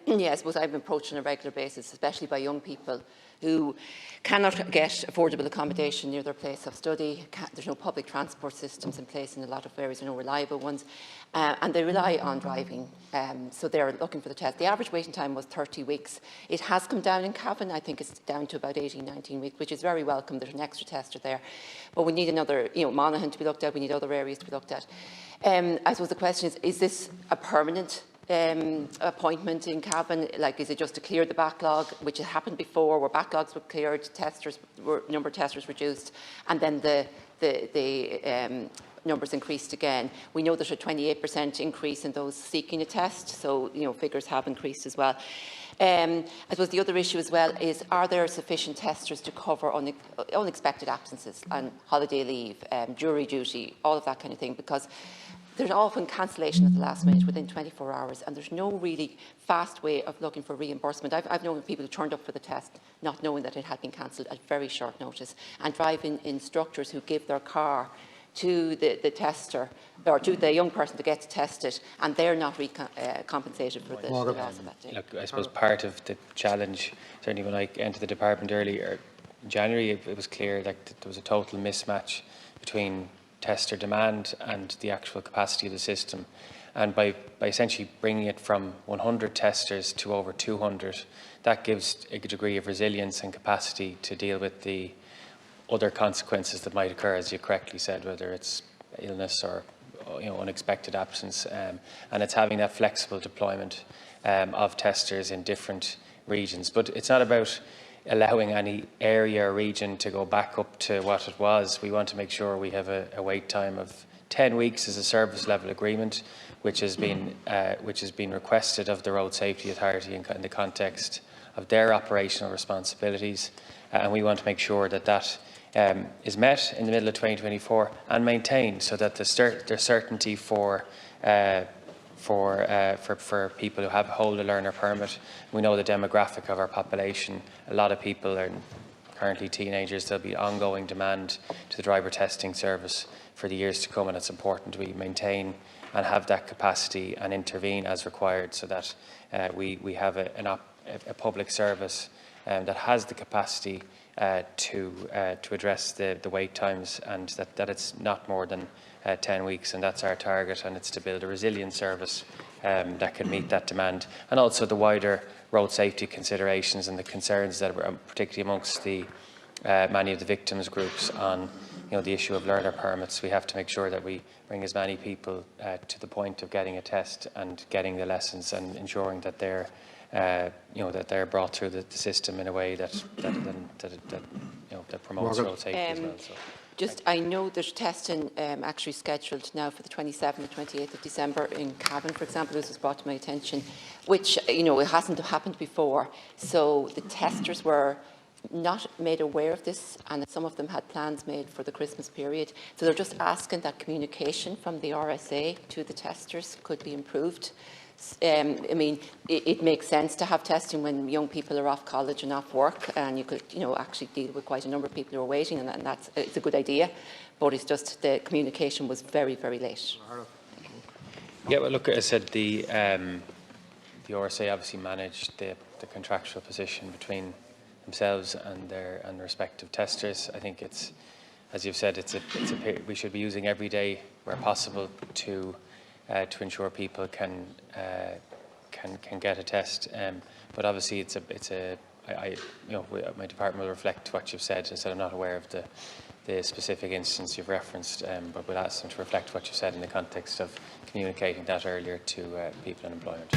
Yeah, I suppose I'm approached on a regular basis, especially by young people who cannot get affordable accommodation near their place of study. There's no public transport systems in place in a lot of areas, there are no reliable ones, and they rely on driving. So they're looking for the test. The average waiting time was 30 weeks. It has come down in Cavan. I think it's down to about 18, 19 weeks, which is very welcome. There's an extra tester there. But we need another, Monaghan to be looked at. We need other areas to be looked at. I suppose the question is this a permanent appointment in Cavan? Like, is it just to clear the backlog, which had happened before, where backlogs were cleared, number of testers reduced, and then the numbers increased again? We know there's a 28% increase in those seeking a test, so figures have increased as well. I suppose the other issue as well is, are there sufficient testers to cover unexpected absences and holiday leave, jury duty, all of that kind of thing? Because there's often cancellation at the last minute within 24 hours, and there's no really fast way of looking for reimbursement. I've known people who turned up for the test not knowing that it had been cancelled at very short notice, and driving instructors who give their car to the tester, or to the young person to get tested, and they're not compensated for the loss of that day. Look, I suppose part of the challenge, certainly when I entered the department earlier in January, it was clear that there was a total mismatch between tester demand and the actual capacity of the system. And by essentially bringing it from 100 testers to over 200, that gives a degree of resilience and capacity to deal with the other consequences that might occur, as you correctly said, whether it's illness or unexpected absence. And it's having that flexible deployment of testers in different regions. But it's not about allowing any area or region to go back up to what it was. We want to make sure we have a wait time of 10 weeks as a service level agreement, which has been requested of the Road Safety Authority in the context of their operational responsibilities, and we want to make sure that that is met in the middle of 2024 and maintained, so that there's certainty for people who hold a learner permit. We know the demographic of our population. A lot of people are currently teenagers. There'll be ongoing demand to the driver testing service for the years to come, and it's important we maintain and have that capacity and intervene as required, so that we have a public service that has the capacity to address the wait times, and that it's not more than 10 weeks, and that's our target, and it's to build a resilient service that can meet that demand, and also the wider road safety considerations and the concerns that were particularly amongst the many of the victims groups on the issue of learner permits. We have to make sure that we bring as many people to the point of getting a test and getting the lessons, and ensuring that they're that they're brought through the system in a way that promotes road safety as well. So. I know there's testing actually scheduled now for the 27th and 28th of December in Cavan, for example. This was brought to my attention, which it hasn't happened before. So the testers were not made aware of this, and some of them had plans made for the Christmas period. So they're just asking that communication from the RSA to the testers could be improved. I mean, it makes sense to have testing when young people are off college and off work, and you could, actually deal with quite a number of people who are waiting, and it's a good idea. But it's just the communication was very, very late. Yeah, well, look, as I said, the RSA obviously managed the contractual position between themselves and their respective testers. I think it's, as you've said, we should be using every day where possible to ensure people can get a test. But obviously, my department will reflect what you've said. I said I'm not aware of the specific instance you've referenced, but we'll ask them to reflect what you said in the context of communicating that earlier to people in employment.